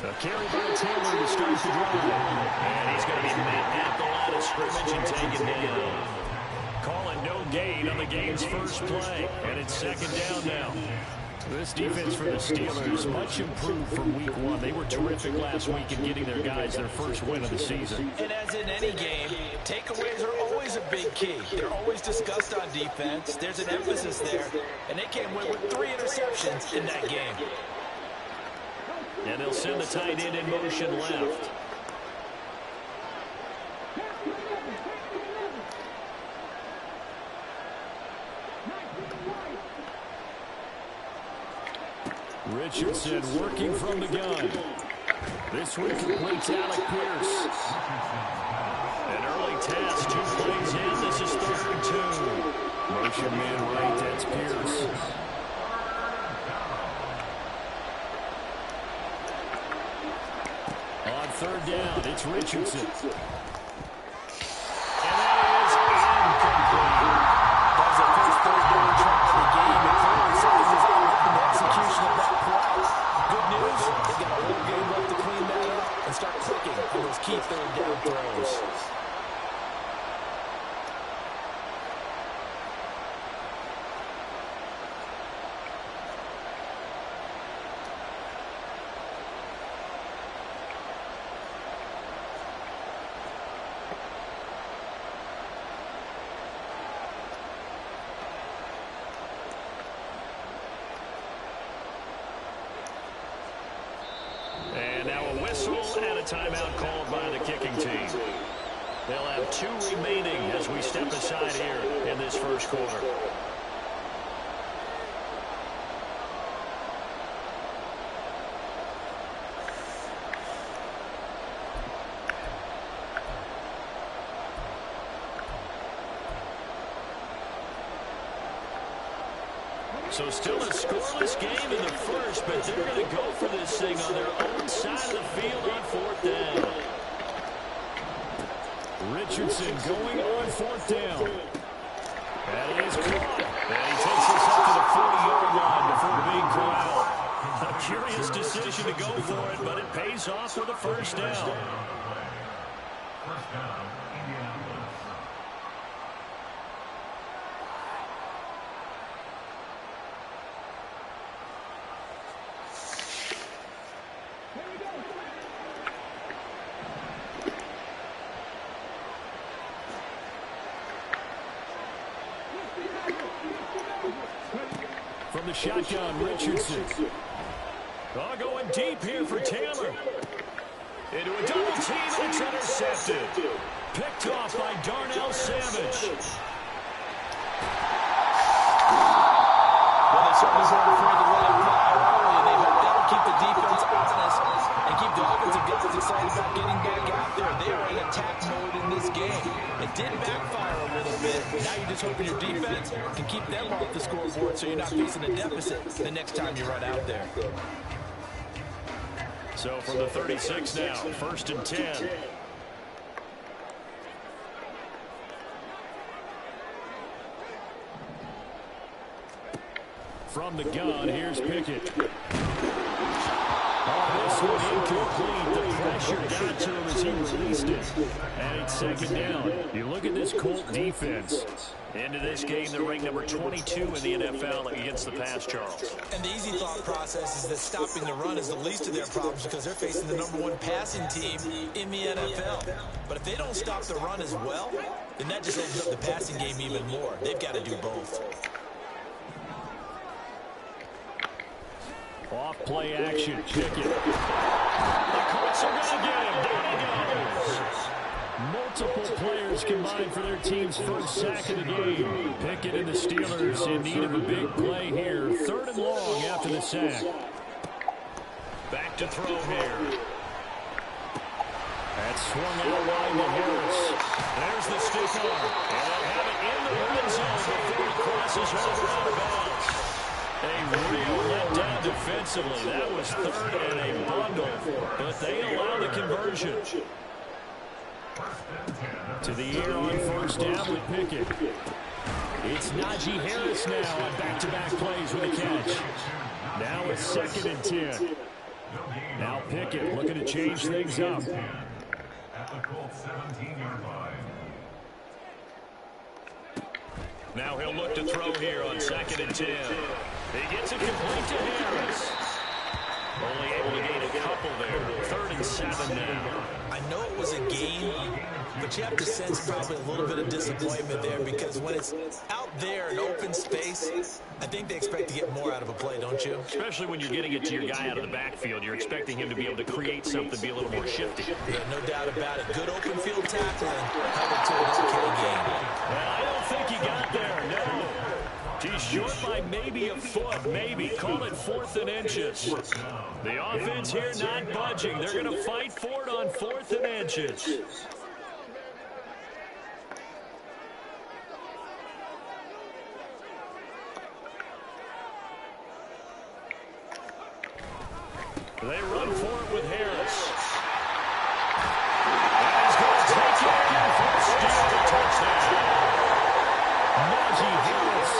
A carry by Taylor to start the drive. And he's going to be met at the line of scrimmage and taken down. Calling no gain on the game's first play. And it's second down now. This defense for the Steelers, much improved from week one. They were terrific last week in getting their guys their first win of the season. And as in any game, takeaways are always a big key. They're always discussed on defense. There's an emphasis there. And they came away with 3 interceptions in that game. And they'll send the tight end in motion left. Richardson working from the gun. This one completes Alec Pierce. An early task, 2 plays in. This is 3rd and 2. Motion man right, that's Pierce. On 3rd down, it's Richardson. And that is incomplete. That was the first 3rd down try of the game. And clearly something was off in the execution of that play. Good news, they got a whole game left to clean that up and start clicking on those key 3rd down throws. And now a whistle and a timeout called by the kicking team. They'll have 2 remaining as we step aside here in this first quarter. So still a scoreless game in the first, but they're going to go for this thing on their own side of the field on 4th down. Richardson going on 4th down. That is caught. And he takes us up to the 40-yard line before being corralled. A curious decision to go for it, but it pays off with a first down. From the shotgun, Richardson. Oh, going deep here for Taylor. Into a double team, and it's intercepted. Picked off by Darnell Savage. Well, they certainly weren't afraid to let it fly early, and they hope that'll keep the defense honest and keep the offensive guys excited about getting back out there. They are in attack mode in this game. It did backfire a little bit. Now you're just hoping your defense can keep them off the scoreboard so you're not facing a deficit the next time you run out there. So from the 36 now, 1st and 10. From the gun, here's Pickett. Oh, this one incomplete. The pressure got to him as he released it. And it's 2nd down. You look at this Colt defense. Into this game, they're ranked number 22 in the NFL against the pass, Charles. And the easy thought process is that stopping the run is the least of their problems because they're facing the #1 passing team in the NFL. But if they don't stop the run as well, then that just opens up the passing game even more. They've got to do both. Off play action, Pickett. The Colts are going to get him. Down he goes. Multiple players combined for their team's first sack of the game. Pickett and the Steelers in need of a big play here. 3rd and long after the sack. Back to throw here. That's swung out wide to Harris. There's the stick arm. And they'll have it in the red zone before he crosses over out of bounds. A real letdown defensively. That was 3rd and a bundle, but they allow the conversion. To the air on 1st down with Pickett. It's Najee Harris now on back-to-back plays with a catch. Now it's 2nd and 10. Now Pickett looking to change things up. At the Colts 17-yard line. Now he'll look to throw here on 2nd and 10. He gets it complete to Harris. Only able to gain a couple there. 3rd and 7 now. I know it was a game, but you have to sense probably a little bit of disappointment there because when it's out there in open space, I think they expect to get more out of a play, don't you? Especially when you're getting it to your guy out of the backfield. You're expecting him to be able to create something, be a little more shifty. Yeah, no doubt about it. Good open field tackling. Held it to an okay game. Well, I don't think he got there, no. He's short by maybe a foot, maybe. Call it 4th and inches. The offense here not budging. They're going to fight for it on 4th and inches. They run for it with Harris. And he's going to take it in for a steal touchdown. Najee Harris,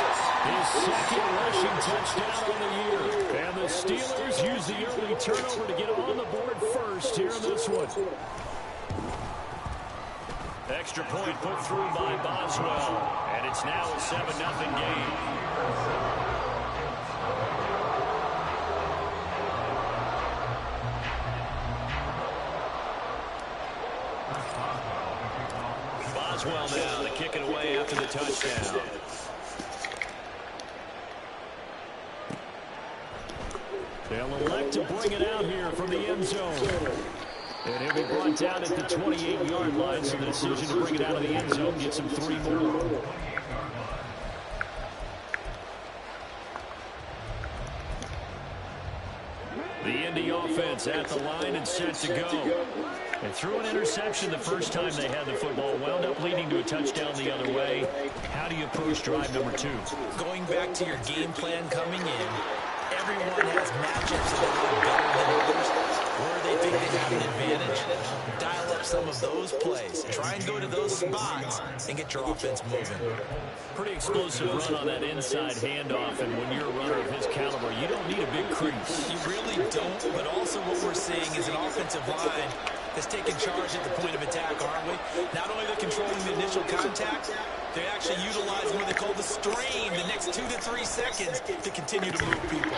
his 2nd rushing touchdown on the year. And the Steelers use the early turnover to get on the board first here in this one. Extra point put through by Boswell. And it's now a 7-0 game. Boswell now to kick it away after the touchdown. They'll elect to bring it out here from the end zone. And he'll be brought down at the 28-yard line, so the decision to bring it out of the end zone gets him 3 more. The Indy offense at the line and set to go. And threw an interception the first time they had the football. Wound up leading to a touchdown the other way. How do you approach drive number 2? Going back to your game plan coming in, everyone has matchups that they want better than others. Where they think they have an advantage, dial up some of those plays. Try and go to those spots and get your offense moving. Pretty explosive run on that inside handoff, and when you're a runner of his caliber, you don't need a big crease. You really don't, but also what we're seeing is an offensive line that's taking charge at the point of attack, aren't we? Not only are they controlling the initial contact, they actually utilize what they call the strain the next 2 to 3 seconds to continue to move people.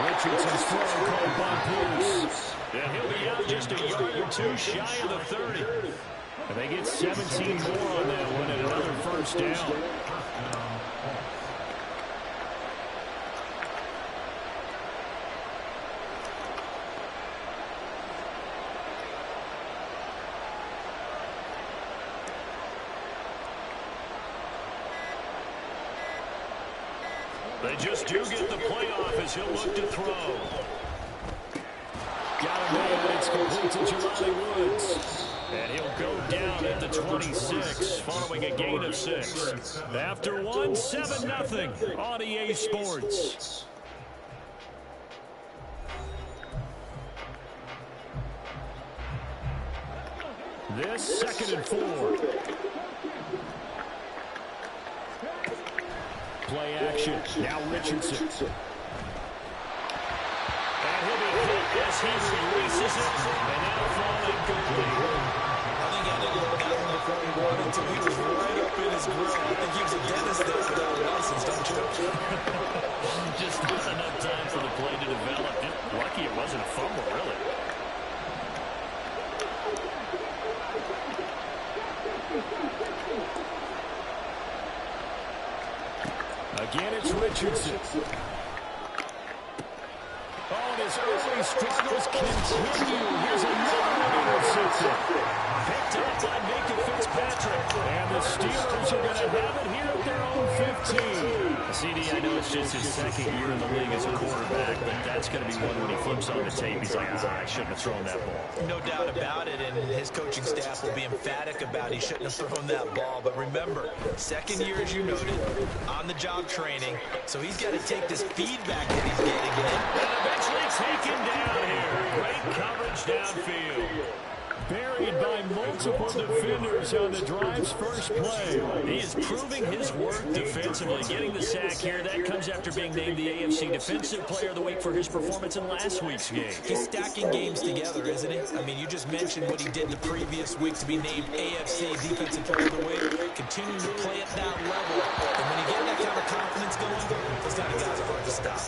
Richardson's throw called by Pierce. And he'll be out just a yard or 2 shy of the 30. And they get 17 more on that one and another first down. They just do get the playoff as he'll look to throw. Got him there. It's complete to Jelani Woods. And he'll go down at the 26 following a gain of 6. After one, 7-0 on EA Sports. This 2nd and 4. Play action. Now Richardson. And he'll be hit as he releases it. And now falling complete. I think he had to go down before he wanted to. He was right up in his grill. I think he was a dentist there without a license, don't you? Just not enough time for the play to develop. Lucky it wasn't a fumble, really. Again, it's Richardson. Oh, and his early struggles continue. Here's another one intercepted. Picked up by Micah Fitzpatrick. And the Steelers are going to have it here at their own 15. CD, I know it's just his 2nd year in the league as a quarterback, but that's going to be one when he flips on the tape. He's like, I shouldn't have thrown that ball. No doubt about it, and his coaching staff will be emphatic about he shouldn't have thrown that ball. But remember, 2nd year, as you noted, on-the-job training, so he's got to take this feedback that he's getting in. And eventually taken down here. Great coverage downfield. Buried by multiple defenders on the drive's first play. He is proving his worth defensively. Getting the sack here, that comes after being named the AFC Defensive Player of the Week for his performance in last week's game. He's stacking games together, isn't he? I mean, you just mentioned what he did the previous week to be named AFC Defensive Player of the Week. Continuing to play at that level. And when you get that kind of confidence going, those kind of guys are hard to stop.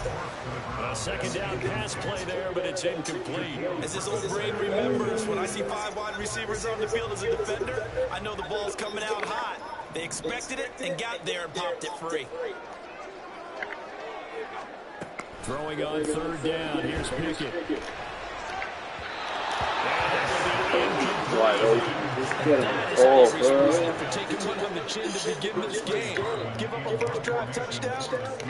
A second down pass play there, but it's incomplete. As his old brain remembers, when I see 5 wide receivers on the field as a defender, I know the ball's coming out hot. They expected it and got there and popped it free. Throwing on third down. Here's Pickett. Wide open. After taking one on the chin to begin this game, give up a first drive touchdown,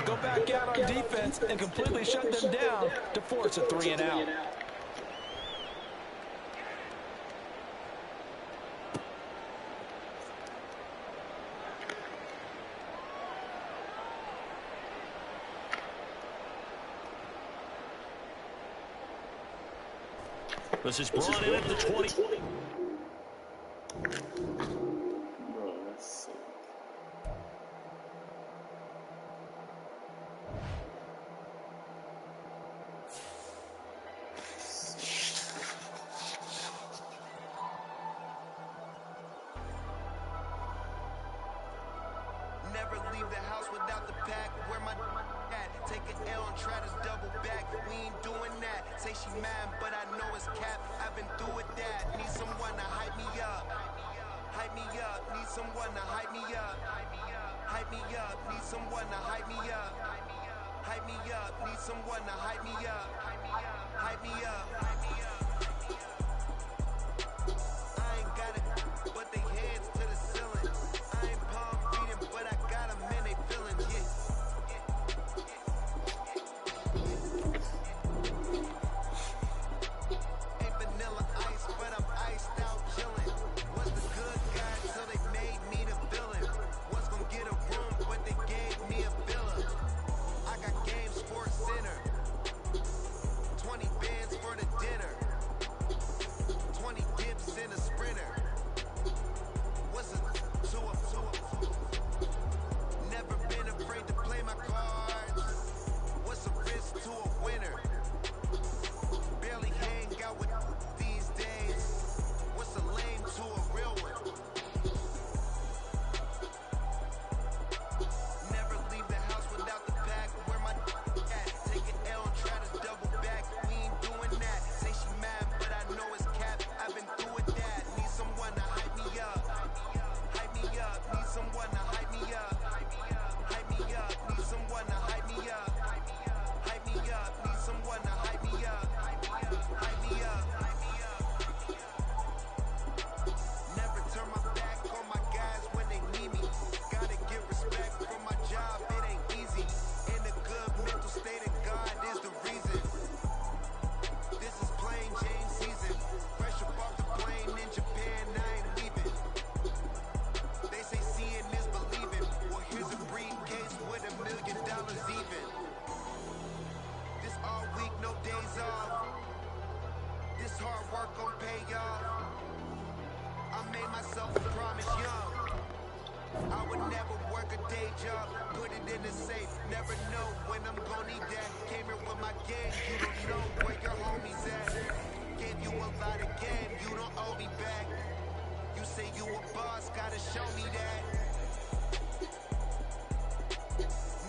go back out on defense and completely shut them down to force a 3-and-out. This is brought in at the 20. Never leave the house without the pack. Where my at? Take an L and try to double back. We ain't doing that. Say she mad, but I know it's cap. I've been through with that. Need someone to hype me up. Hype me up. Need someone to hype me up. Hype me up. Need someone to hype me up. Hype me up. Need someone to hype me up. Hype me up. I ain't got it, but they heads to the ceiling. I ain't palm reading, but I got them and they feeling it. Ain't vanilla ice, but I'm iced out chilling. Was the good guy till they made me the villain. Was gonna get a room, but they gave me a villa. I got game sports center. 20 bands for the dinner. 20 dips in a sprinter. What's a two up? Never been afraid to play my cards. What's a risk to a winner? Barely hang out with these days. What's a lame to a real one? Never leave the house without the pack. Where my at? Take an L and try to double back. We ain't doing that. Say she mad, but I know it's cap. I've been through with that. Need someone to hype me up. Hype me up. Need someone to hype me up. Hype me up. Need someone to hype me up. Hype me up. Need someone to hype me up. Hype me up. Never turn my back on my guys when they need me. Gotta give respect for my job. It ain't easy. In a good mental state, and God is the reason. This is plain Jane season. Fresh up off the plane in Japan, I ain't leaving. They say seeing is believing. Well, here's a briefcase with $1 million even. This all week, no days off. This hard work gon' pay off. I made myself a promise young. I would never work a day job, put it in the safe. Never know when I'm gon' need that. Came here with my game, you don't know where your homies at. Gave you a lot of game, you don't owe me back. You say you a boss, gotta show me that.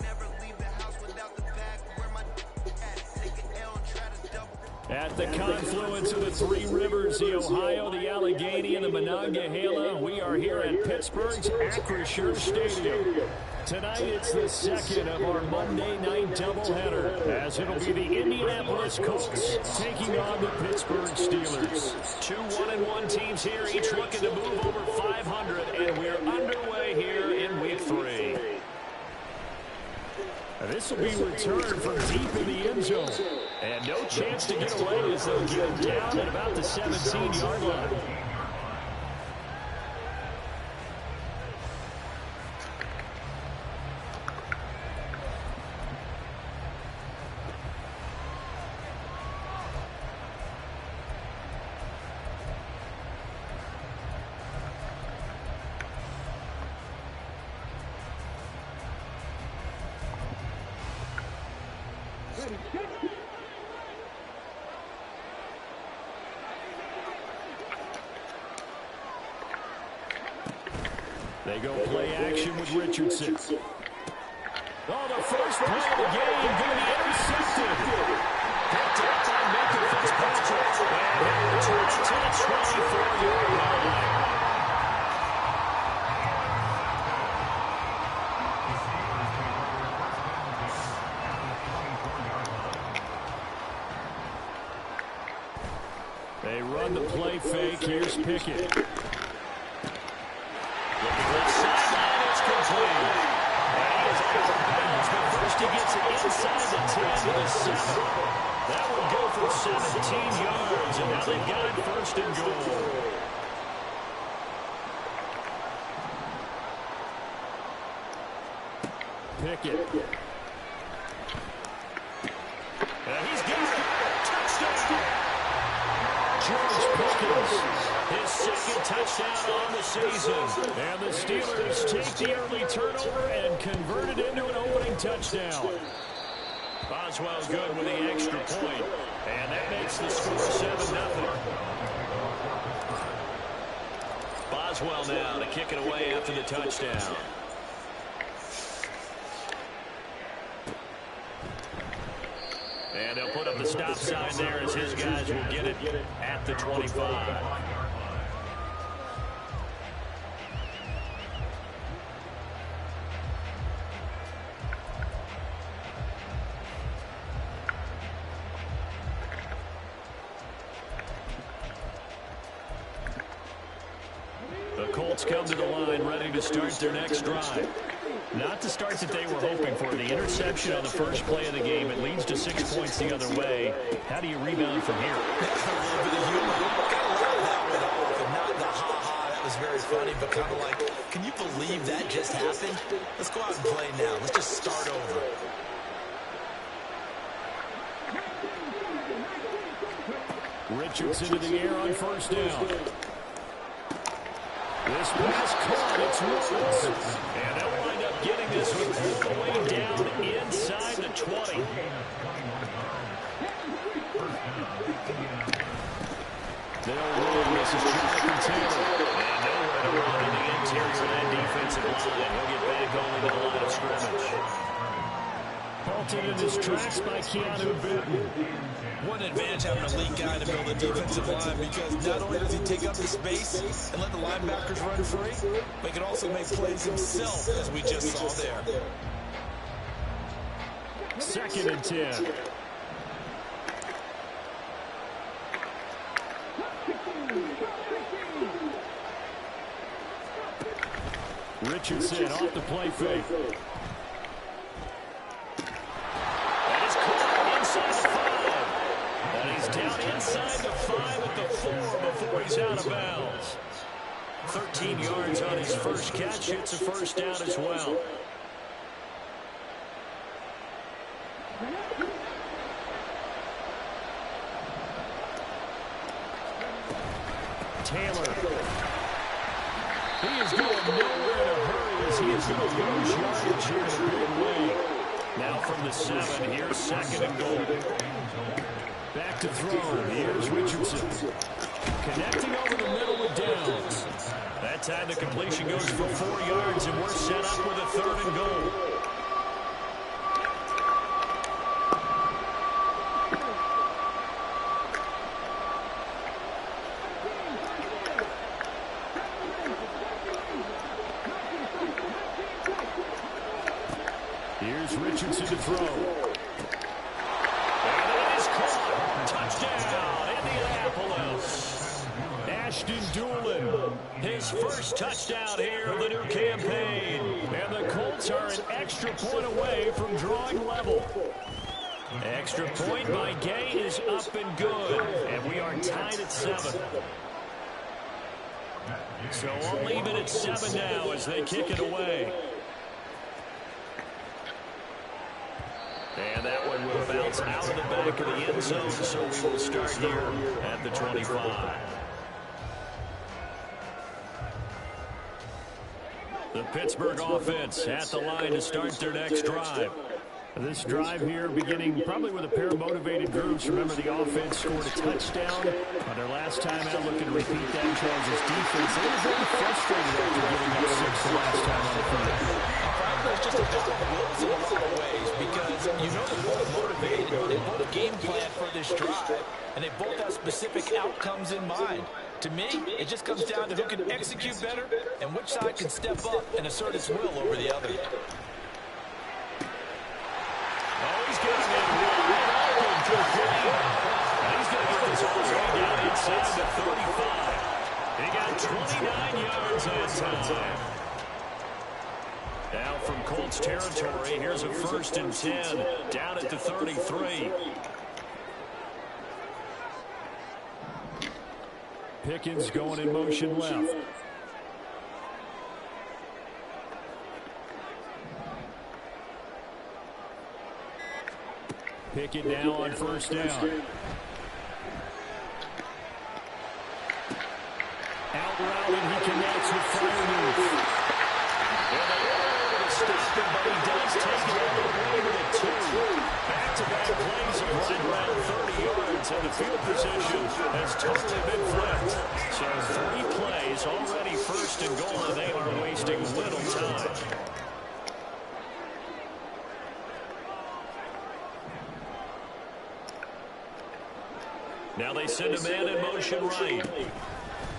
Never leave the house without the pack. Where my at? Take an L and try to double. At the confluence of the three rivers, the Ohio, the Allegheny, and the Monongahela, we are here at Pittsburgh's Acrisure Stadium. Tonight, it's the second of our Monday night doubleheader, as it'll be the Indianapolis Colts taking on the Pittsburgh Steelers. Two 1-1 teams here, each looking to move over 500, and we're underway here in Week 3. This will be returned from deep in the end zone. And no chance to get away as they'll get him down at about the 17-yard line. They go play action with Richardson. Oh, the first play of the game going to be intercepted. Picked up by Micah Fitzpatrick. And he'll return it to the 24-yard line. They run the play fake. Here's Pickett. First he gets it inside the 10 to the 7. That would go for 17 yards, and now they've got it first and goal. Pickett. And he's got it. Touchdown. George Pickens, his second touchdown on the season. And the Steelers take the early turnover and convert it into an opening touchdown. Boswell good with the extra point. And that makes the score 7-0. Boswell now to kick it away after the touchdown. And they'll put up the stop sign there as his guys will get it at the 25. The Colts come to the line ready to start their next drive. Not the start that they were hoping for. The interception on the first play of the game. It leads to 6 points the other way. How do you rebound from here? Not the ha-ha, that was very funny, but kind of like, can you believe that just happened? Let's go out and play now. Let's just start over. Richardson to the air on first down. This pass caught. It's Woods. And they'll wind up getting this one all the way down inside the 20. They'll run. This is Jonathan Taylor. And nowhere to run in the interior of that defensive line. He'll get back only to the line of scrimmage. Halted in his tracks by Keanu Benton. What an advantage having an elite guy to build a defensive line, because not only does he take up the space and let the linebackers run free, but he can also make plays himself, as we just saw there. 2nd and 10. Richardson off the play fake. That is caught inside the 5. And he's down inside the 5 at the 4 before he's out of bounds. 13 yards on his first catch. It's a first down as well. Taylor. He is going nowhere in a hurry as he is going to lose yardage here in a big way. Now from the 7, here's 2nd and goal. Back to throw. Here's Richardson. Connecting over the middle with Downs. That time the completion goes for 4 yards, and we're set up with a 3rd and goal. Here's Richardson to throw. And it is caught. Touchdown, Indianapolis. Ashton Doolin, his first touchdown here of the new campaign. And the Colts are an extra point away from drawing level. Extra point by Gay is up and good. And we are tied at 7. So I'll leave it at 7 now as they kick it away. And that one will bounce out of the back of the end zone, so we will start here at the 25. The Pittsburgh offense at the line to start their next drive. This drive here beginning probably with a pair of motivated groups. Remember, the offense scored a touchdown on their last time out, looking to repeat that Chargers defense. They were very frustrated after giving up 6 the last time on the field. Frankly, it's just a battle of wills in a lot of ways because you know they're both motivated, they both game plan for this drive, and they both have specific outcomes in mind. To me, it just comes down to who can execute better and which side can step up and assert its will over the other. He's getting it wide open to Green. And he's going to get this all the way down inside the 35. He got 29 yards that time. Now from Colts territory, here's a 1st and 10 down at the 33. Pickens going in motion left. Pickett now on 1st down. Out route, and he connects with Freiermuth. And they were able to stop him, but he does take it all the way to the 2. Back-to-back plays of right around 30 yards, and the field position has totally been flipped. So 3 plays, already 1st and goal, and they are wasting little time. Now they send a man in motion right.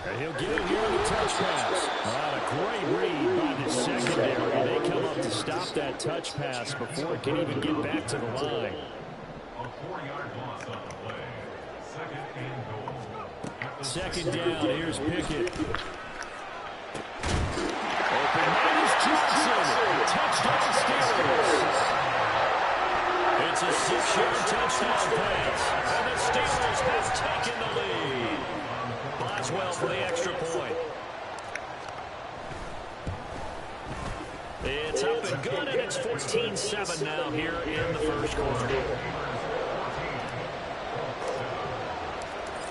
And he'll get it here on the touch pass. A great read by the secondary. They come up to stop that touch pass before it can even get back to the line. A 4-yard loss on the play. 2nd and goal. 2nd down. Here's Pickett. Open man is Johnson. Touchdown Steelers. It's a 6-yard touchdown pass. And the Steelers have taken the lead. Boswell for the extra point. It's up and good, and it's 14-7 now here in the 1st quarter.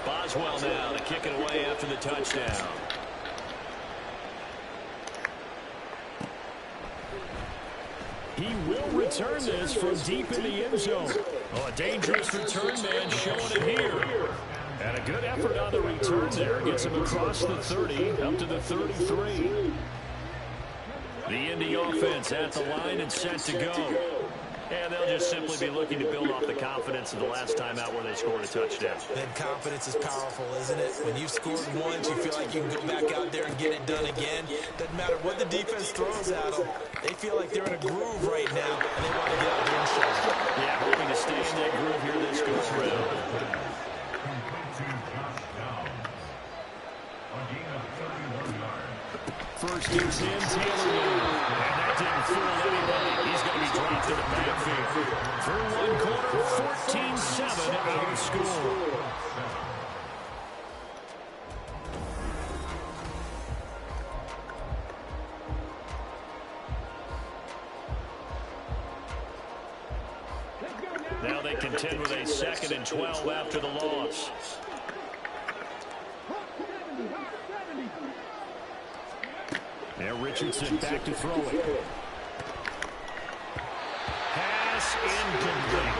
Boswell now to kick it away after the touchdown. He will return this from deep in the end zone. Oh, a dangerous return man showing it here. And a good effort on the return there. Gets him across the 30, up to the 33. The Indy offense at the line and set to go. And they'll just simply be looking to build off the confidence of the last time out where they scored a touchdown. Then confidence is powerful, isn't it? When you've scored once, you feel like you can go back out there and get it done again. Doesn't matter what the defense throws at them. They feel like they're in a groove right now, and they want to get out there and show it. Yeah, hoping to stay in that groove here this go through. First and 10, Taylor. And that didn't fool anybody. He's going to be dropped in the backfield. Through 1 quarter, 14-7 our score. Now they contend with a 2nd and 12 after the loss. Now Richardson back to throw it. Pass incomplete.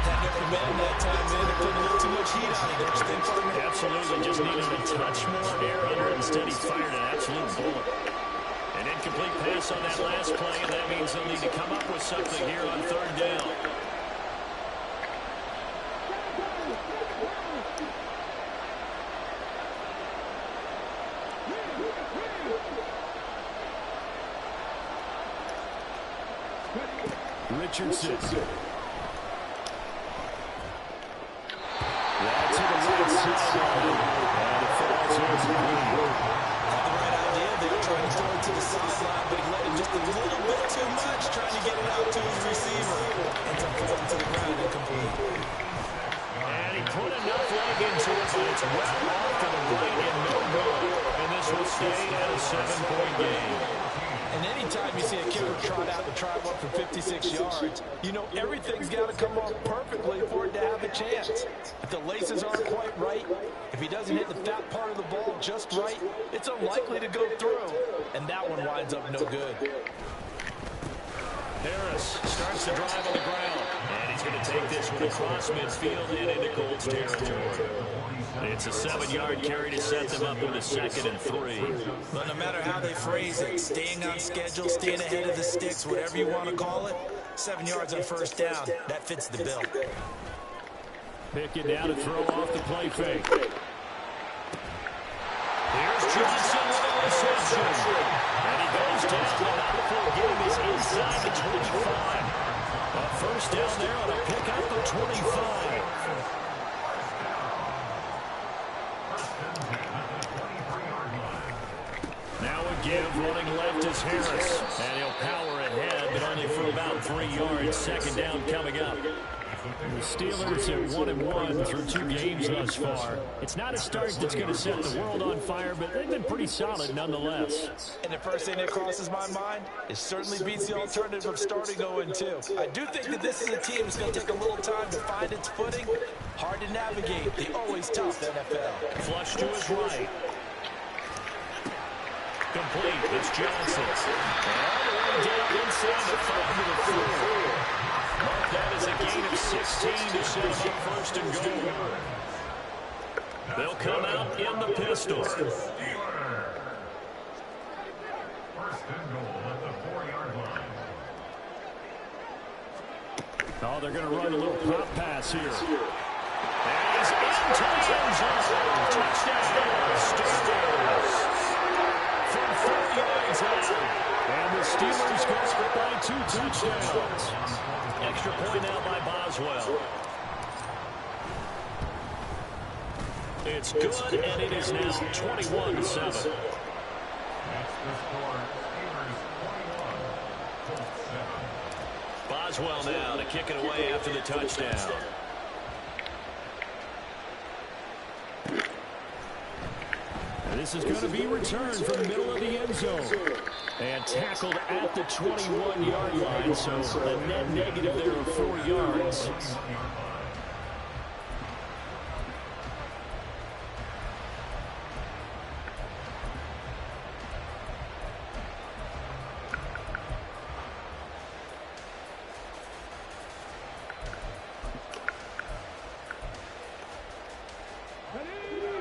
Had no command that time, man. They put a little too much heat on it. Absolutely, just needed a touch more air under it. Instead, he fired an absolute bullet. An incomplete pass on that last play, and that means they'll need to come up with something here on 3rd down. Richardson. That's to the right sideline. And it falls incomplete. Had the right idea. They were trying to throw it to the sideline, but he let it just a little bit too much, trying to get it out to his receiver. Ends up falling to the ground incomplete. And he put enough leg into it, but it's well off to the right and no good. And this will stay at a 7-point game. And anytime you see a kicker trot out and try one for 56 yards, you know everything's got to come off perfectly for it to have a chance. If the laces aren't quite right, if he doesn't hit the fat part of the ball just right, it's unlikely to go through. And that one winds up no good. Harris starts the drive on the ground. And he's going to take this one across midfield and into Colts territory. It's a 7-yard carry to set them up with a 2nd and 3. But no matter how they phrase it, staying on schedule, staying ahead of the sticks, whatever you want to call it, 7 yards on first down, that fits the bill. Pickett down to throw off the play fake. Here's Johnson with a reception. And he goes down without before getting this inside the 25. A first down there on a pick out the 25. Now a give, running left is Harris. And he'll power ahead, but only for about 3 yards. 2nd down coming up. The Steelers at 1-1 through 2 games thus far. It's not a start that's going to set the world on fire, but they've been pretty solid nonetheless. And the first thing that crosses my mind, it certainly beats the alternative of starting 0-2. I do think that this is a team that's going to take a little time to find its footing. Hard to navigate. The always tough NFL. Flush to his right. Complete. It's Johnson. All the way down inside the 5 to the 4. Mark that as a gain of 16 to set up 1st and goal. They'll come out in the pistol. 1st and goal at the 4-yard line. Oh, they're going to run a little pop pass here. And he's into the end zone. Touchdown, Steelers. From 4 yards out. And the Steelers go up by 2 touchdowns. Extra point now by Boswell. It's good, and it is now 21-7. That's the score. Steelers 21, Colts 7. Boswell now to kick it away after the touchdown. And this is going to be returned from the middle of the end zone. And tackled at the 21-yard line, so a net negative there of 4 yards.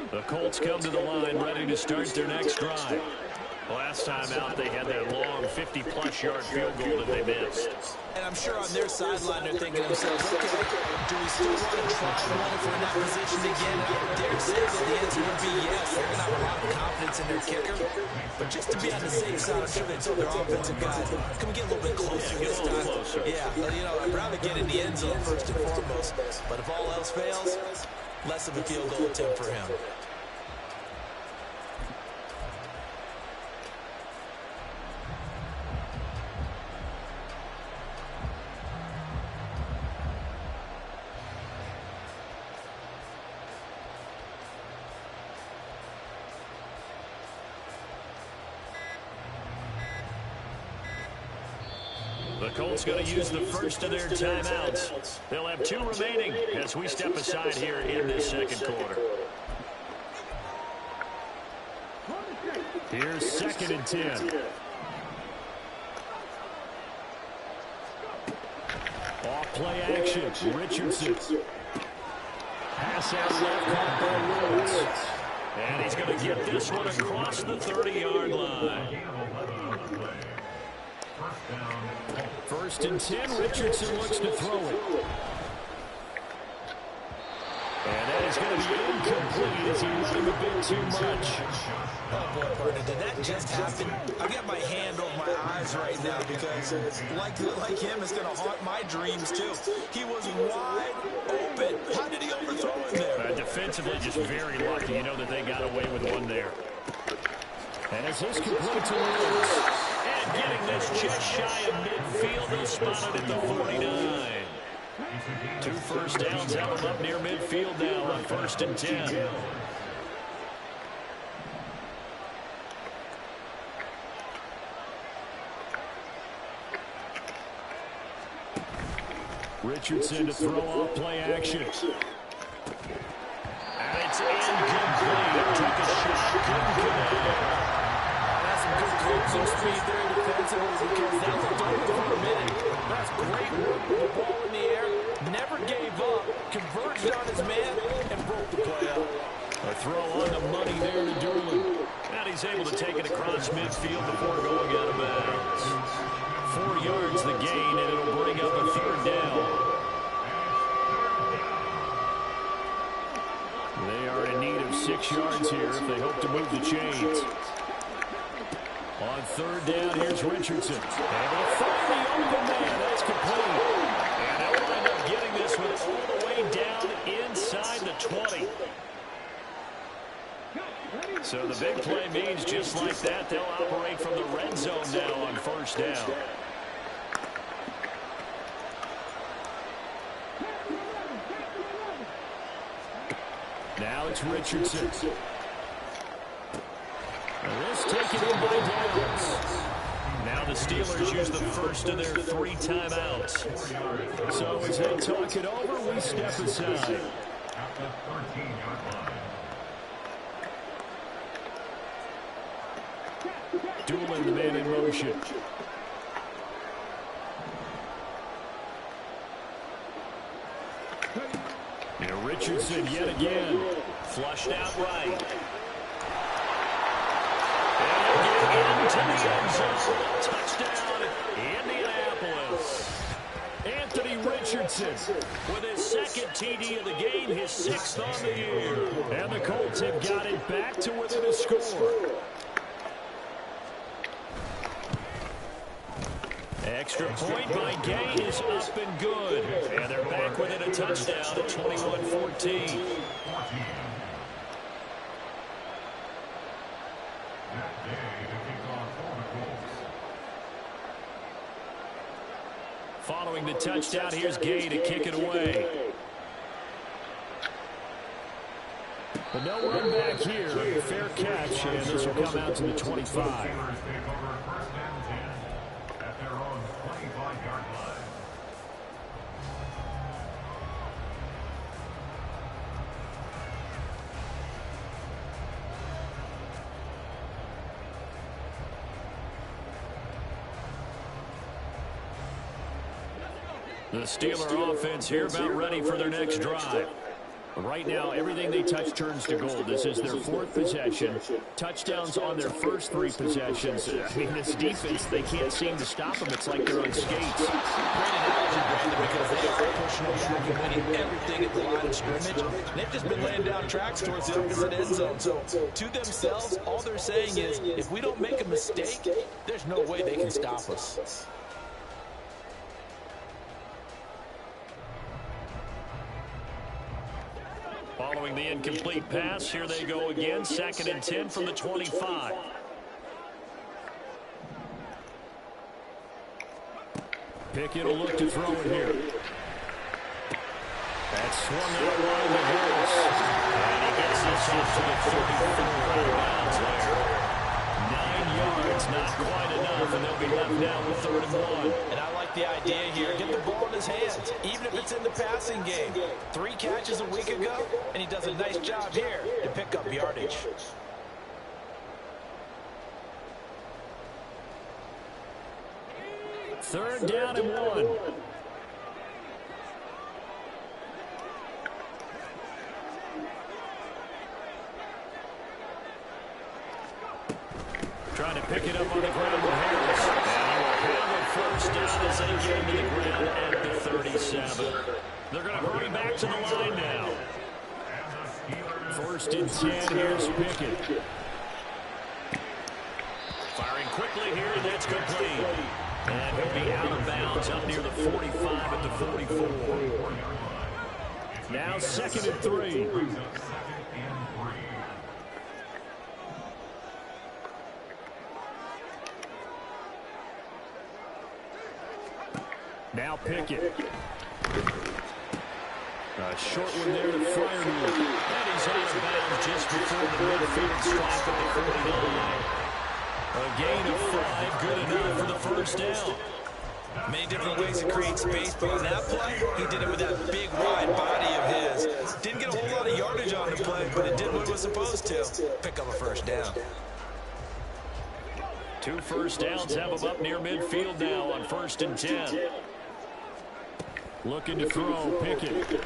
The Colts come to the line ready to start their next drive. Last time out, they had that long 50-plus yard field goal that they missed. And I'm sure on their sideline they're thinking to themselves, okay, do we still want to try one if we're in that position again? I dare say that the answer would be yes. They're going to have a lot of confidence in their kicker. But just to be on the safe side, I'm sure they told their offensive guys, can we get a little bit closer this time? Yeah, you know, I'd rather get in the end zone first and foremost. But if all else fails, less of a field goal attempt for him. The Colts going to use the first of their timeouts. They'll have 2 remaining as we step aside here in this 2nd quarter. Here's 2nd and 10. Off play action. Richardson. Pass out left, caught by Woods. And he's going to get this one across the 30-yard line. 1st and 10. Richardson looks to throw it. And that is going to be incomplete as he let him a bit too much. Oh, boy, Bernard, did that just happen? I've got my hand over my eyes right now because like him, it's going to haunt my dreams, too. He was wide open. How did he overthrow him there? Defensively, just very lucky. You know that they got away with one there. And as this complete to Woods. And getting this just shy of midfield, they spotted at the 49. 2 first downs have them up near midfield now on 1st and 10. Richardson to throw off play action. And it's incomplete. Took a shot. Couldn't connect. That's some good closing speed there defensively. defensively because that looked open for a minute. That's great work with the ball in the air. Never gave up, converged on his man, and broke the play up. A throw on the money there to Doolin. And he's able to take it across midfield before going out of bounds. 4 yards the gain, and it'll bring up a third down. They are in need of 6 yards here if they hope to move the chains. On third down, here's Richardson. Able to find the open man. That's complete. And they'll wind up getting this one all the way down inside the 20. So the big play means just like that, they'll operate from the red zone now on first down. Now it's Richardson. And this taken in by Downs. Now the Steelers use the first of their 3 timeouts. So as they talk it over, we step aside. At the 13-yard line. Doolin, the man in motion. And Richardson yet again. Flushed out right. And into the end zone. Touchdown, Indianapolis. Anthony Richardson with his second TD of the game, his 6th on the year. And the Colts have got it back to within a score. Extra point by Gay is up and good. And they're back within a touchdown at 21-14. Following the touchdown, here's Gay to kick it away. But no run back here. Fair catch, and this will come out to the 25. The Steeler offense here about ready for their next drive. Right now, everything they touch turns to gold. This is their 4th possession. Touchdowns on their first 3 possessions. I mean, this defense, they can't seem to stop them. It's like they're on skates. Great analogy, Brandon, because they are pushing back and winning everything at the line of scrimmage. They've just been laying down tracks towards the opposite end zone. So, to themselves, all they're saying is, if we don't make a mistake, there's no way they can stop us. Following the incomplete pass, here they go again. 2nd and 10 from the 25. Pickett will look to throw it here. That's swung out wide to Harris. And he gets this up to the 34 bounds there. 9 yards, not quite enough, and they'll be left now with 3rd and 1. And I like the idea here. Get the ball in his hands, even if it's in the passing game. 3 catches a week ago, and he does a nice job here to pick up yardage. Third down and 1. Trying to pick it up on the ground with Harris. And he will have a first down as they get into the ground at the 37. They're going to hurry back to the line now. 1st and 10, here's Pickett. Firing quickly here, and that's complete. And he'll be out of bounds up near the 45 at the 44. Now 2nd and 3. Now Pickett. A short one there to Freiermuth. And he's out of bounds just before the midfield stripe at the 49. A gain of 5, good enough for the first down. Many different ways to create space, but on that play, he did it with that big, wide body of his. Didn't get a whole lot of yardage on the play, but it did what it was supposed to. Pick up a first down. 2 first downs have him up near midfield now on 1st and 10. Looking to throw, Pickett. Quick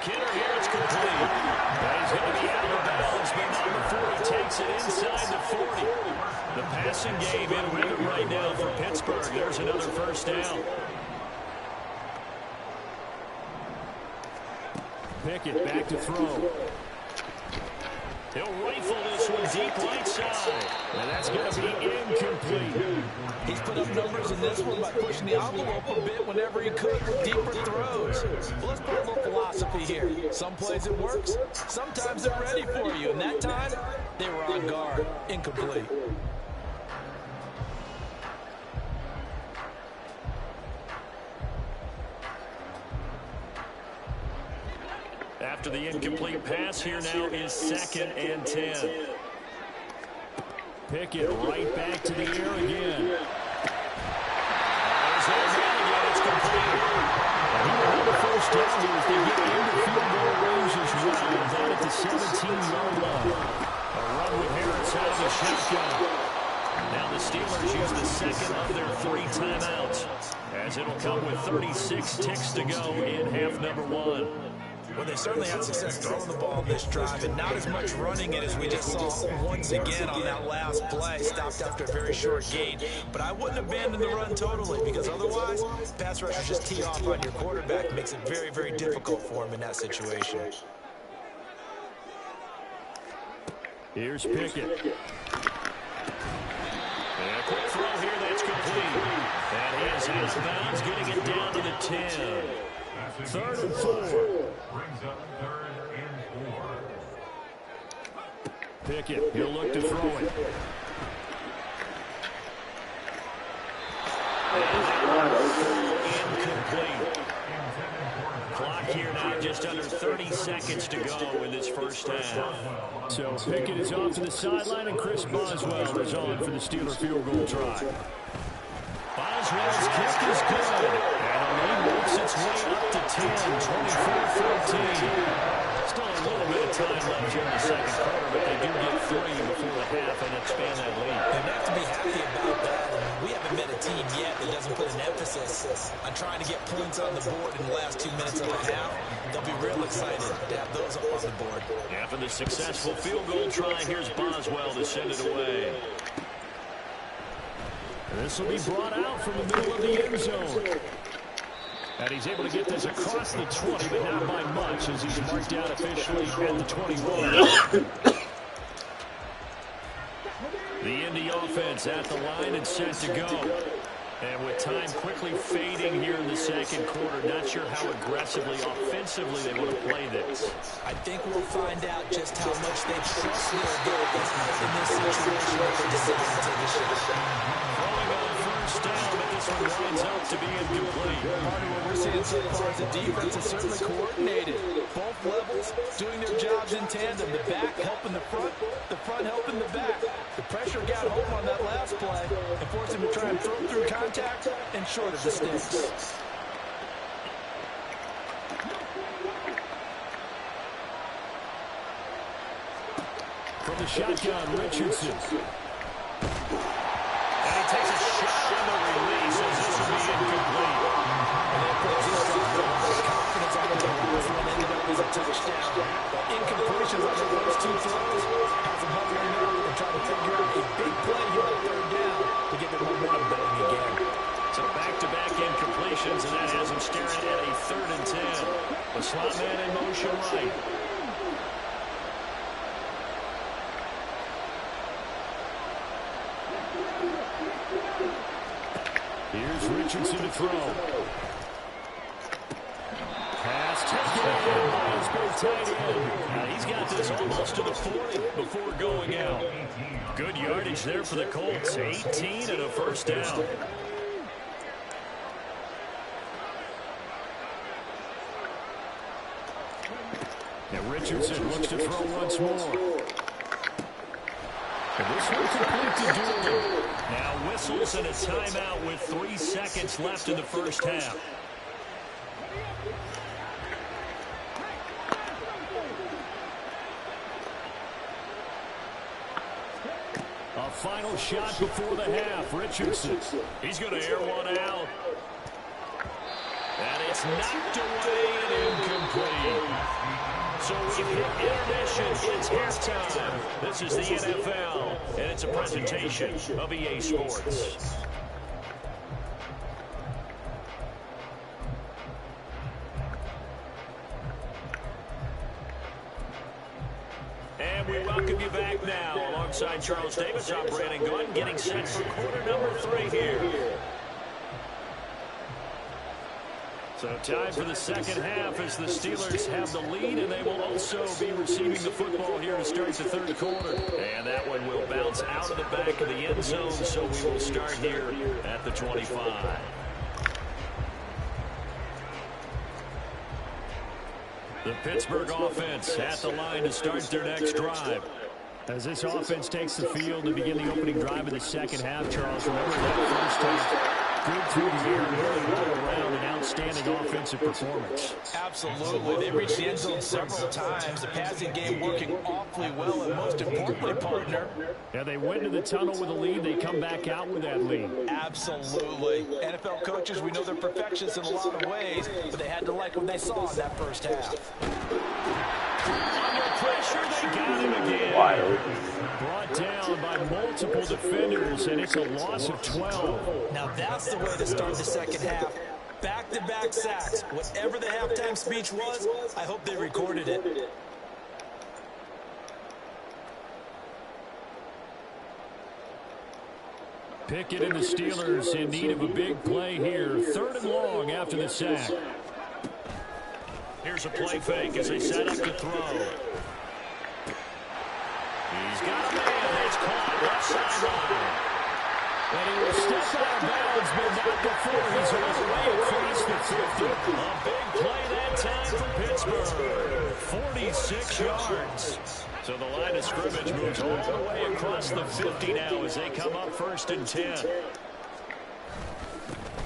hitter here, it's complete. And he's going to be out of bounds, but not before he takes it inside the 40. The passing game in rhythm right now for Pittsburgh. There's another first down. Pickett back to throw. He'll rifle this one deep right side. And that's going to be incomplete. He's put up numbers in this one by pushing the envelope a bit whenever he could with deeper throws. Well, let's put a little philosophy here. Some plays it works. Sometimes they're ready for you. And that time, they were on guard. Incomplete. After the incomplete pass, here now is 2nd and 10. Pickett right back to the air again. There's that man again. It's complete. And he will have a first down here as they get into field goal range as well. Down at the 17-yard line. A run with Harris out of the shotgun. Now the Steelers use the second of their 3 timeouts, as it'll come with 36 ticks to go in half number 1. Well, they certainly had success throwing the ball this drive, and not as much running it as we just saw once again on that last play. Stopped after a very short gain. But I wouldn't abandon the run totally, because otherwise, pass rushers just tee off on your quarterback. Makes it very, very difficult for him in that situation. Here's Pickett. And a quick throw here, that's complete. And he is out of bounds, getting it down to the 10. 3rd and 4. Brings up 3rd and 4. Pickett, he'll look to throw it. Incomplete. Clock here now, just under 30 seconds to go in this first half. So Pickett is off to the sideline, and Chris Boswell is on for the Steeler field goal try. Boswell's kick is good, and the lead works its way up to 10, 24-14. Still a little bit of time left here in the second quarter, but they do get 3 before the half and expand that lead. They'd have to be happy about that. We haven't met a team yet that doesn't put an emphasis on trying to get points on the board in the last 2 minutes of the half. They'll be real excited to have those up on the board. After the successful field goal try, here's Boswell to send it away. This will be brought out from the middle of the end zone. And he's able to get this across the 20, but not by much, as he's marked out officially at the 21. The Indy offense at the line and set to go. And with time quickly fading here in the second quarter, not sure how aggressively, offensively they want to play this. I think we'll find out just how much they trust their guys in this situation if they decide to take a shot. Throwing on first down, but this one winds up to be incomplete. Part of what we're seeing so far is the defense is certainly coordinated. Both levels doing their jobs in tandem. The back helping the front helping the back. The pressure got home on that last play and forced him to try and throw through contact and short of the sticks. From the shotgun, Richardson. And he takes a shot on the release as this will be incomplete. And that puts his confidence on the last one ended up as a touchdown. Incompletions on the first 2 throws has him hovering up and trying to figure out a big play here on 3rd down to get their momentum going again. So back-to-back incompletions, and that has him staring at a 3rd and 10. The slot man in motion right. Here's Richardson to throw. Pass taken by his big tight end. Now he's got this almost to the 40 before going out. Good yardage there for the Colts. 18 and a first down. And Richardson looks to throw once more. And this one complete to Dooley. Now whistles and a timeout with 3 seconds left in the first half. A final shot before the half. Richardson. He's going to air one out. And it's knocked away and incomplete. So we've hit intermission. It's halftime. This is the NFL, and it's a presentation of EA Sports. And we welcome you back now. Alongside Charles Davis, I'm Brandon Gordon, getting set for quarter number 3 here. So time for the second half as the Steelers have the lead, and they will also be receiving the football here to start the third quarter. And that one will bounce out of the back of the end zone, so we will start here at the 25. The Pittsburgh offense at the line to start their next drive. As this offense takes the field to begin the opening drive of the second half, Charles, remember that first half. Good through the air, really all around an outstanding offensive performance. Absolutely. They reached the end zone several times. The passing game working awfully well, and most importantly, partner. Yeah, they went to the tunnel with a lead. They come back out with that lead. Absolutely. NFL coaches, we know they're perfectionists in a lot of ways, but they had to like what they saw in that first half. Under pressure, they got him again. Wide open. Brought down by multiple defenders, and it's a loss of 12. Now that's the way to start the second half. Back-to-back sacks. Whatever the halftime speech was, I hope they recorded it. Pickett and the Steelers in need of a big play here. 3rd and long after the sack. Here's a play fake as they set up to throw. He's got a man. It's caught left sideline. And he will step out of bounds, but not before he's all the way across the 50. A big play that time for Pittsburgh. 46 yards. So the line of scrimmage moves all the way across the 50 now as they come up 1st and 10.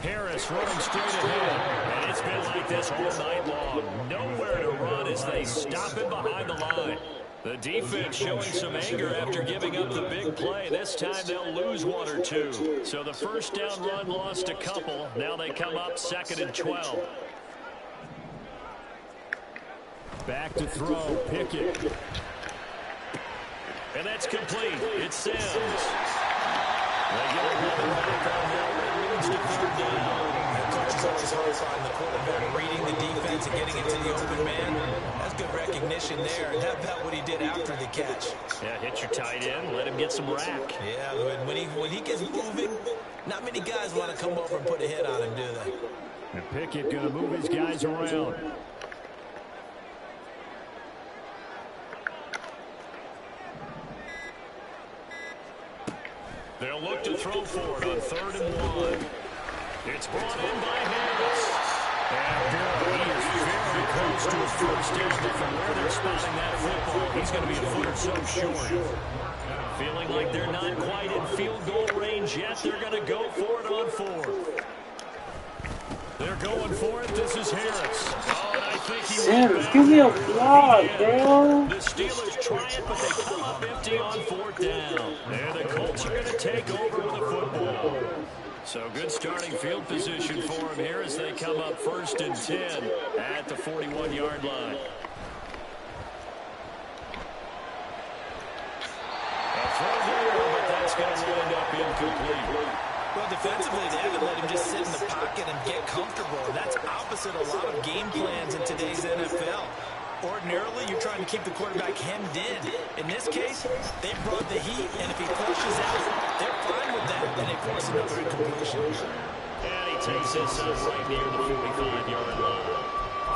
Harris running straight ahead. And it's been like this all night long. Nowhere to run as they stop him behind the line. The defense showing some anger after giving up the big play. This time they'll lose 1 or 2. So the first down run lost a couple. Now they come up 2nd and 12. Back to throw. Pickett. And that's complete. It's Sims. They get a run back on that. It leads to 3rd down. Coach is always horrifying the quarterback, reading the defense and getting it to the open man. That's good recognition there. And how about what he did after the catch? Yeah, hit your tight end, let him get some rack. Yeah, when he gets moving, not many guys want to come over and put a hit on him, do they? And Pickett going to move his guys around. They'll look to throw for it on 3rd and 1. It's brought in by Harris. And he is very close to his first down, but from where they're spotting that football, he's going to be a foot or so short. Feeling like they're not quite in field goal range yet. They're going to go for it on 4th. They're going for it. This is Harris. Oh, and I think he Sanders, give me a block, bro. The Steelers try it, but they come up empty on 4th down. And the Colts are going to take over with the football. So good starting field position for him here as they come up 1st and 10 at the 41-yard line. A throw here, but that's going to wind up incomplete. Well, defensively, they haven't let him just sit in the pocket and get comfortable. That's opposite a lot of game plans in today's NFL. Ordinarily, you're trying to keep the quarterback hemmed in. In this case, they brought the heat, and if he flushes out, they're fine with that, and they force another incompletion. And he takes this up right near the 45-yard line.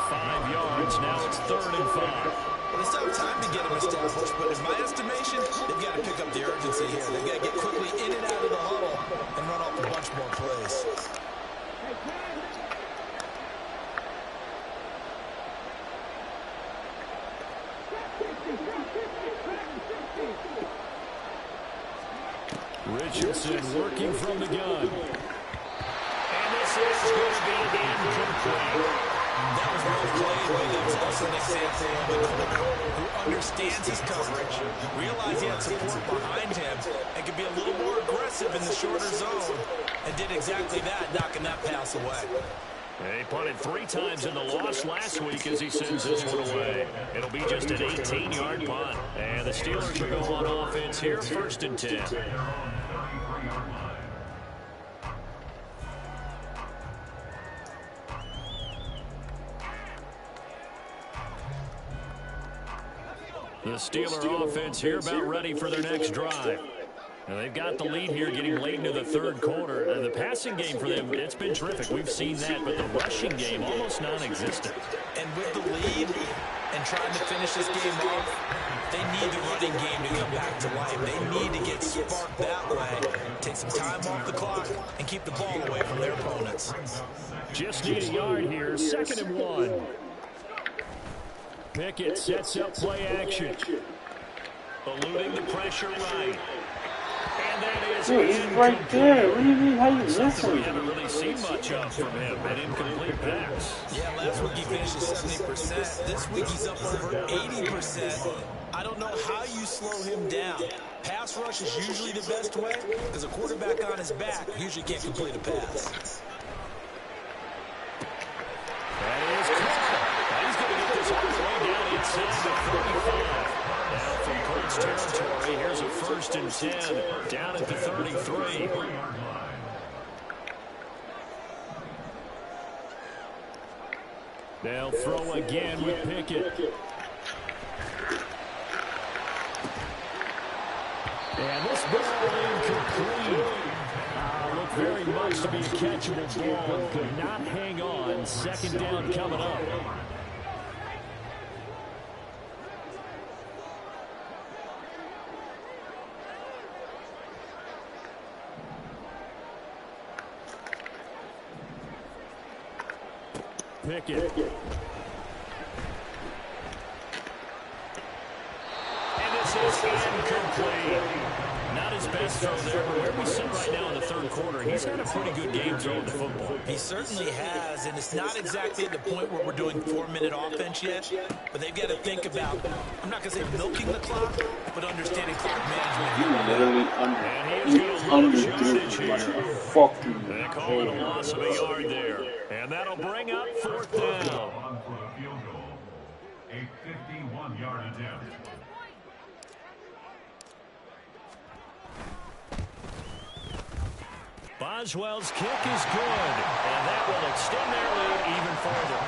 5 yards, now it's 3rd and 5. Well, they still have time to get him established, but in my estimation, they've got to pick up the urgency here. They've got to get quickly in and out of the huddle and run off a bunch more plays. Richardson working from the gun. And this is going to be incomplete. That was well played by them. It's also an example of a corner who understands his coverage, realized he had support behind him, and could be a little more aggressive in the shorter zone, and did exactly that, knocking that pass away. He punted 3 times in the loss last week as he sends this one away. It'll be just an 18-yard punt. And the Steelers are going on offense here, 1st and 10. The Steeler offense here about ready for their next drive. Now they've got the lead here getting late into the 3rd quarter. The passing game for them, it's been terrific. We've seen that, but the rushing game almost non-existent. And with the lead and trying to finish this game off, they need the running game to come back to life. They need to get sparked that way, take some time off the clock, and keep the ball away from their opponents. Just need a yard here, 2nd and 1. Pickett sets up play action. Eluding the pressure right. And that is dude, he's right there. What do you mean? How you missing? We haven't really seen much of from him. An incomplete pass. Yeah, last week he finished at 70%. This week he's up over 80%. I don't know how you slow him down. Pass rush is usually the best way because a quarterback on his back usually can't complete a pass. That is caught. He's going to get this all the way down inside the 45. Now from Colts territory, here's a 1st and 10 down at the 33. They'll throw again with Pickett. And this ball incomplete. Looked very much to be a catchable ball. Could not hang on. 2nd down coming up. Pickett. And this is incomplete. Not his best throw there, but where we sit right now in the 3rd quarter, he's had a pretty good game throwing the football. He certainly has, and it's not exactly at the point where we're doing 4-minute offense yet, but they've got to think about, I'm not going to say milking the clock, but understanding clock management. He underthrew like a fucking They call it a loss of a yard there. And that'll bring up 4th down. On for a field goal. A 51-yard attempt. Boswell's kick is good, and that will extend their lead even further.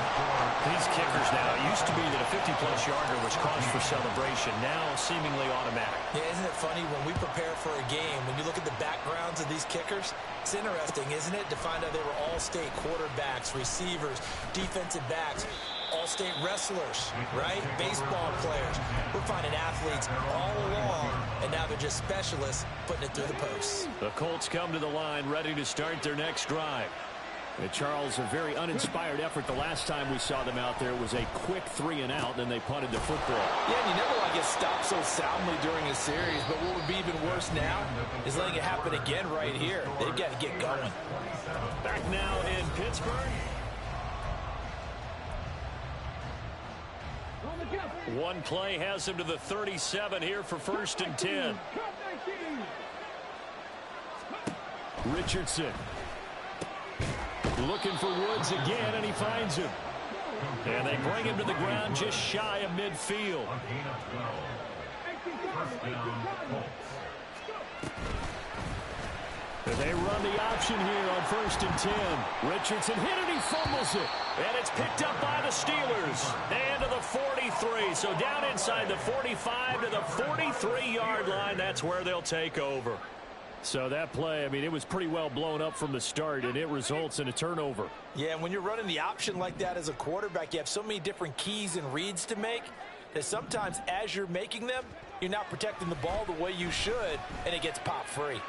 These kickers now, it used to be that a 50-plus yarder was cause for celebration, now seemingly automatic. Yeah, isn't it funny when we prepare for a game, when you look at the backgrounds of these kickers, it's interesting, isn't it, to find out they were all-state quarterbacks, receivers, defensive backs, all-state wrestlers, right? Baseball players. We're finding athletes all along, and now they're just specialists putting it through the posts. The Colts come to the line ready to start their next drive. And Charles, a very uninspired effort the last time we saw them out there. It was a quick 3-and-out, then they punted the football. Yeah, and you never want to get stopped so soundly during a series, but what would be even worse now is letting it happen again right here. They've got to get going. Back now in Pittsburgh. One play has him to the 37 here for 1st and 10. Richardson. Looking for Woods again, and he finds him. And they bring him to the ground just shy of midfield. They run the option here on 1st and 10. Richardson hit it, he fumbles it. And it's picked up by the Steelers. And to the 43. So down inside the 45 to the 43-yard line. That's where they'll take over. So that play, I mean, it was pretty well blown up from the start, and it results in a turnover. Yeah, and when you're running the option like that as a quarterback, you have so many different keys and reads to make that sometimes as you're making them, you're not protecting the ball the way you should, and it gets popped free.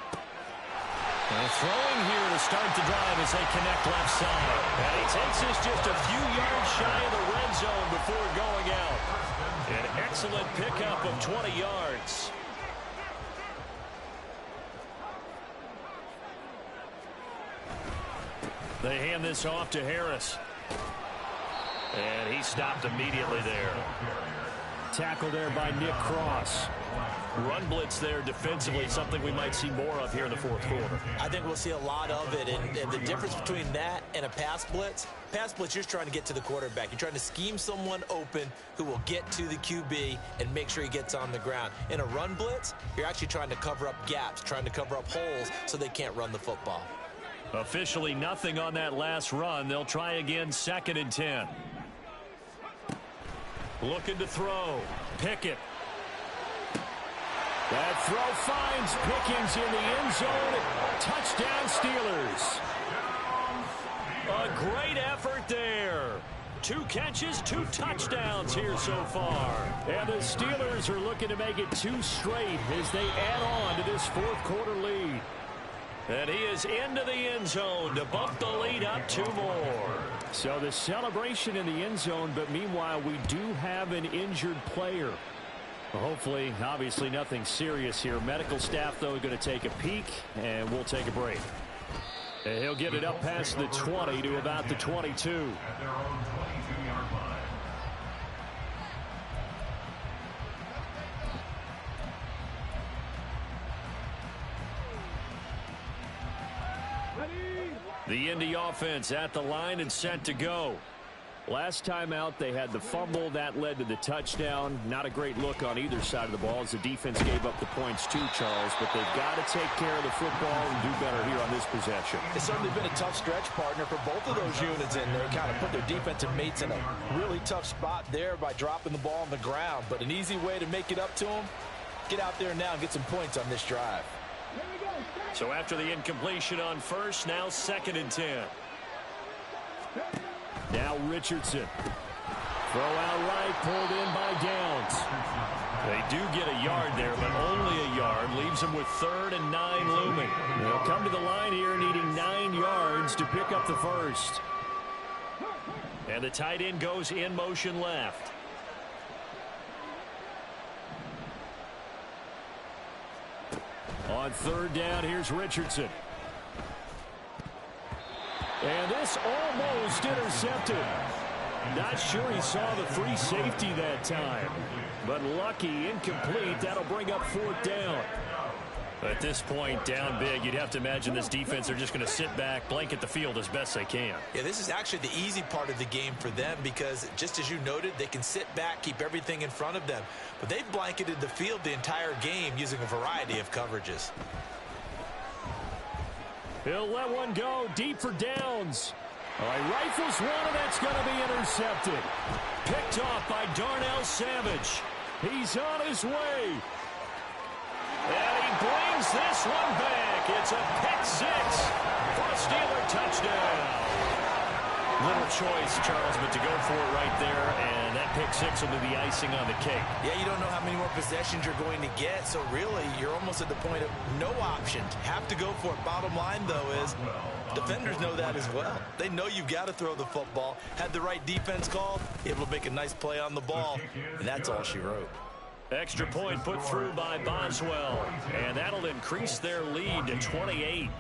And throwing here to start the drive as they connect left side. And he takes this just a few yards shy of the red zone before going out. An excellent pickup of 20 yards. They hand this off to Harris. And he stopped immediately there. Tackle there by Nick Cross. Run blitz there defensively, something we might see more of here in the fourth quarter. I think we'll see a lot of it, and the difference between that and a pass blitz, you're trying to get to the quarterback. You're trying to scheme someone open who will get to the QB and make sure he gets on the ground. In a run blitz, you're actually trying to cover up gaps, trying to cover up holes so they can't run the football. Officially nothing on that last run. They'll try again, 2nd and 10. Looking to throw. Pickett. That throw finds Pickens in the end zone. Touchdown, Steelers. A great effort there. 2 catches, 2 touchdowns here so far. And the Steelers are looking to make it 2 straight as they add on to this fourth quarter lead. And he is into the end zone to bump the lead up 2 more. So the celebration in the end zone, but meanwhile we do have an injured player. Well, hopefully, obviously nothing serious here. Medical staff, though, are going to take a peek, and we'll take a break. And he'll get it up past the 20 to about the 22. At their own 22-yard line. The Indy offense at the line and set to go. Last time out, they had the fumble. That led to the touchdown. Not a great look on either side of the ball as the defense gave up the points too, Charles. But they've got to take care of the football and do better here on this possession. It's certainly been a tough stretch, partner, for both of those units in there. Kind of put their defensive mates in a really tough spot there by dropping the ball on the ground. But an easy way to make it up to them, get out there now and get some points on this drive. So after the incompletion on first, now 2nd and 10. Now Richardson. Throw out right, pulled in by Downs. They do get a yard there, but only a yard. Leaves them with 3rd and 9 looming. They'll come to the line here needing 9 yards to pick up the first. And the tight end goes in motion left. On 3rd down, here's Richardson. And this almost intercepted. Not sure he saw the free safety that time. But lucky, incomplete. That'll bring up 4th down. At this point, down big, you'd have to imagine this defense are just going to sit back, blanket the field as best they can. Yeah, this is actually the easy part of the game for them because, just as you noted, they can sit back, keep everything in front of them. But they've blanketed the field the entire game using a variety of coverages. He'll let one go deep for Downs. All right, rifles one, and that's going to be intercepted. Picked off by Darnell Savage. He's on his way. And he brings this one back. It's a pick 6 for a Steeler touchdown. Little choice, Charles, but to go for it right there, and that pick 6 will be the icing on the cake. Yeah, you don't know how many more possessions you're going to get, so really you're almost at the point of no options. Have to go for it. Bottom line, though, is defenders know that as well. They know you've got to throw the football. Had the right defense called, able to make a nice play on the ball, and that's all she wrote. Extra point put through by Boswell, and that'll increase their lead to 28.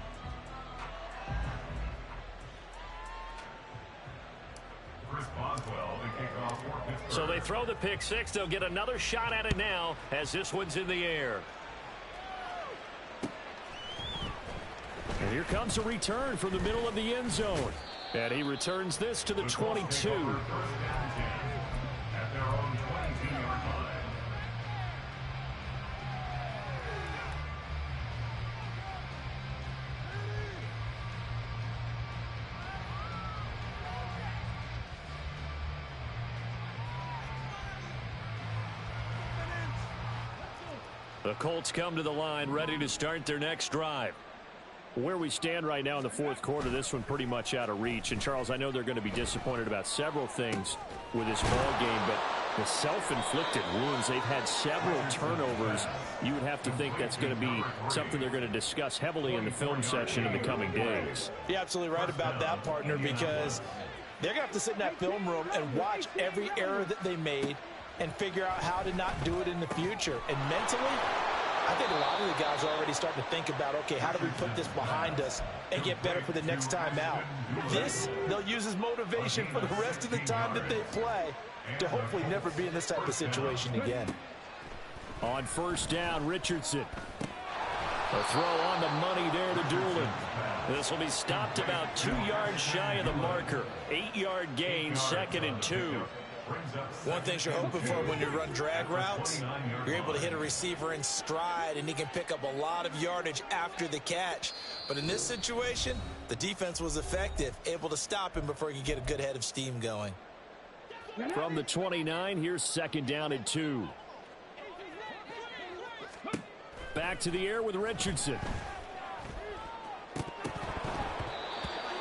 So they throw the pick 6. They'll get another shot at it now as this one's in the air. And here comes a return from the middle of the end zone. And he returns this to the 22. At their own 22-yard line. The Colts come to the line ready to start their next drive. Where we stand right now in the fourth quarter, this one pretty much out of reach. And, Charles, I know they're going to be disappointed about several things with this ball game, but the self-inflicted wounds, they've had several turnovers. You would have to think that's going to be something they're going to discuss heavily in the film section in the coming days. You're absolutely right about that, partner, because they're going to have to sit in that film room and watch every error that they made and figure out how to not do it in the future. And mentally, I think a lot of the guys are already starting to think about, okay, how do we put this behind us and get better for the next time out? This, they'll use as motivation for the rest of the time that they play to hopefully never be in this type of situation again. On first down, Richardson. A throw on the money there to Doolin. This will be stopped about 2 yards shy of the marker. 8-yard gain, 2nd and 2. One thing you're hoping for when you run drag routes, you're able to hit a receiver in stride, and he can pick up a lot of yardage after the catch. But in this situation, the defense was effective, able to stop him before he could get a good head of steam going. From the 29, here's 2nd down and 2. Back to the air with Richardson.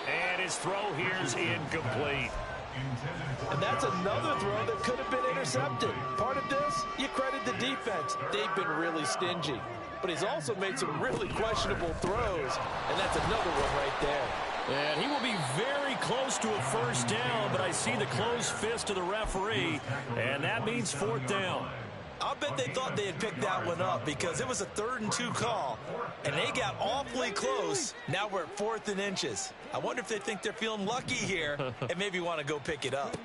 And his throw here is incomplete. And that's another throw that could have been intercepted. Part of this, you credit the defense. They've been really stingy. But he's also made some really questionable throws, and that's another one right there. And he will be very close to a first down, but I see the closed fist of the referee, and that means 4th down. I'll bet they thought they had picked that one up because it was a 3rd and 2 call, and they got awfully close. Now we're at 4th and inches. I wonder if they think they're feeling lucky here and maybe want to go pick it up.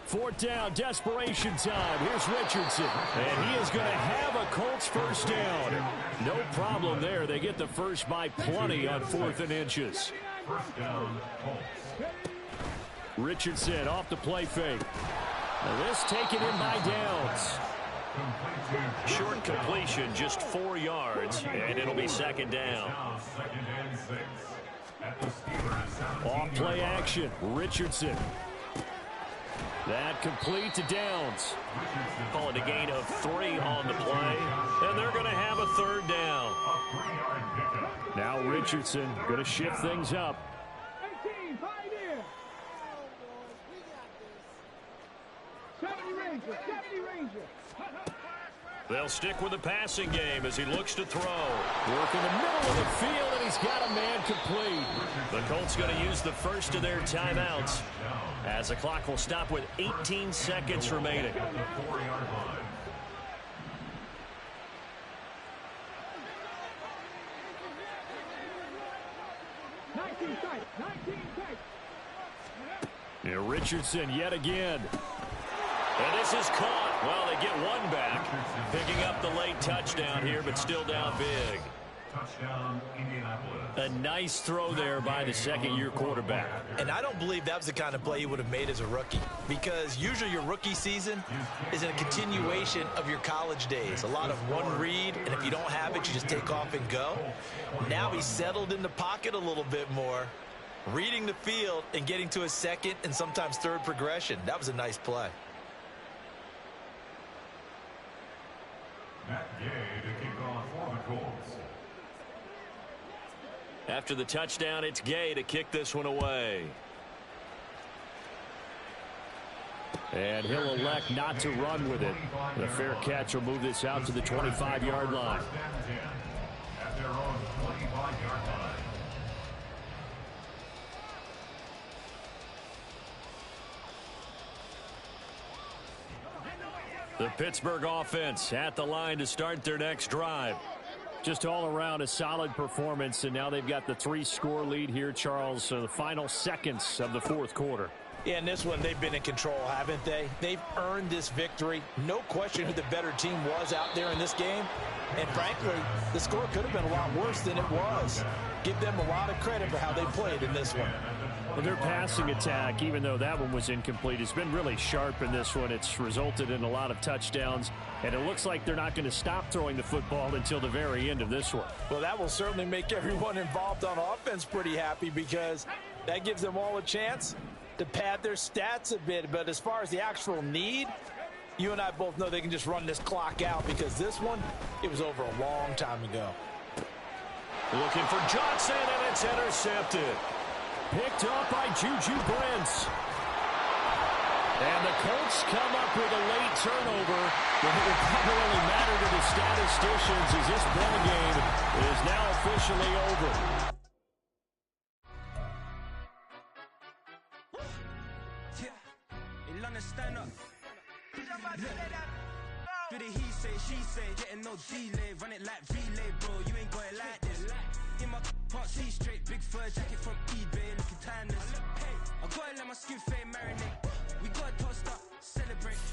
4th down, desperation time. Here's Richardson, and he is going to have a Colts first down. No problem there. They get the first by plenty on 4th and inches. First down, Colts. Richardson off the play fake. Now this taken in by Downs. Short completion, just 4 yards, and it'll be 2nd down. Off play action, Richardson. That complete to Downs. Call it a gain of 3 on the play, and they're going to have a 3rd down. Now Richardson going to shift things up. They'll stick with the passing game as he looks to throw. Work in the middle of the field, and he's got a man complete. The Colts going to use the first of their timeouts as the clock will stop with 18 seconds remaining. Here Richardson yet again. And this is caught. Well, they get one back. Picking up the late touchdown here, but still down big. Touchdown, Indianapolis. A nice throw there by the second-year quarterback. And I don't believe that was the kind of play he would have made as a rookie, because usually your rookie season is a continuation of your college days. A lot of one read, and if you don't have it, you just take off and go. Now he's settled in the pocket a little bit more, reading the field and getting to his second and sometimes third progression. That was a nice play. Matt Gay to kick off for the Colts. After the touchdown, it's Gay to kick this one away. And he'll elect not to run with it. The fair catch will move this out to the 25-yard line. At their own 25-yard line. The Pittsburgh offense at the line to start their next drive. Just all around a solid performance, and now they've got the 3-score lead here, Charles. So the final seconds of the fourth quarter. Yeah, in this one, they've been in control, haven't they? They've earned this victory. No question who the better team was out there in this game. And frankly, the score could have been a lot worse than it was. Give them a lot of credit for how they played in this one. Well, their passing attack, even though that one was incomplete, has been really sharp in this one. It's resulted in a lot of touchdowns, and it looks like they're not going to stop throwing the football until the very end of this one. Well, that will certainly make everyone involved on offense pretty happy, because that gives them all a chance to pad their stats a bit. But as far as the actual need, you and I both know they can just run this clock out, because this one, it was over a long time ago. Looking for Johnson, and it's intercepted. Picked up by Juju Brents. And the Colts come up with a late turnover. But it will probably only matter to the statisticians as this ball game is now officially over. To the he say, she say, getting no delay, run it like relay, bro. You ain't got it like this. In my can't see straight, big fur jacket from eBay, looking timeless. Hey, I gotta let my skin fade marinate. We gotta toast up, celebrate.